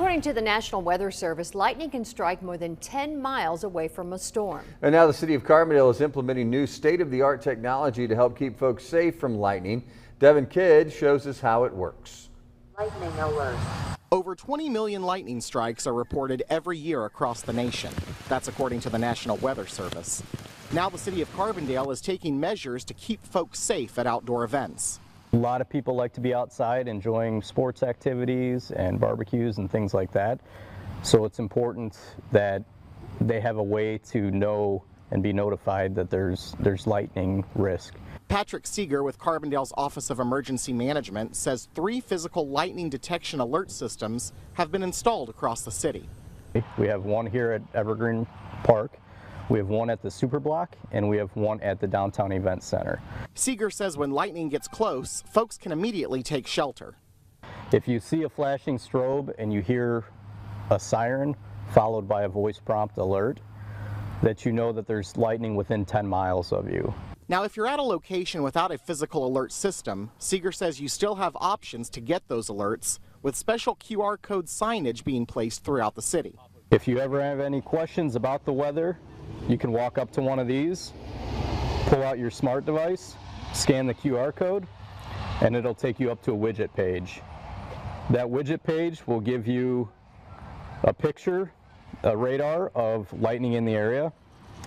According to the National Weather Service, lightning can strike more than 10 miles away from a storm. And now the city of Carbondale is implementing new state-of-the-art technology to help keep folks safe from lightning. Devin Kidd shows us how it works. Lightning alert. Over 20 million lightning strikes are reported every year across the nation. That's according to the National Weather Service. Now the city of Carbondale is taking measures to keep folks safe at outdoor events. A lot of people like to be outside enjoying sports activities and barbecues and things like that. So it's important that they have a way to know and be notified that there's lightning risk. Patrick Seeger with Carbondale's Office of Emergency Management says 3 physical lightning detection alert systems have been installed across the city. We have one here at Evergreen Park. We have one at the Superblock, and we have one at the Downtown Event Center. Seeger says when lightning gets close, folks can immediately take shelter. If you see a flashing strobe and you hear a siren followed by a voice prompt alert, that you know that there's lightning within 10 miles of you. Now, if you're at a location without a physical alert system, Seeger says you still have options to get those alerts, with special QR code signage being placed throughout the city. If you ever have any questions about the weather, you can walk up to one of these, pull out your smart device, scan the QR code, and it'll take you up to a widget page. That widget page will give you a picture, a radar of lightning in the area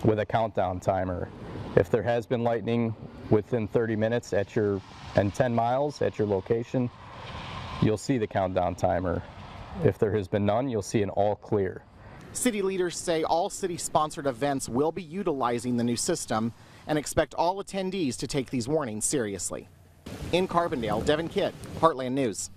with a countdown timer. If there has been lightning within 30 minutes and 10 miles at your location, you'll see the countdown timer. If there has been none, you'll see an all clear. City leaders say all city-sponsored events will be utilizing the new system and expect all attendees to take these warnings seriously. In Carbondale, Devin Kidd, Heartland News.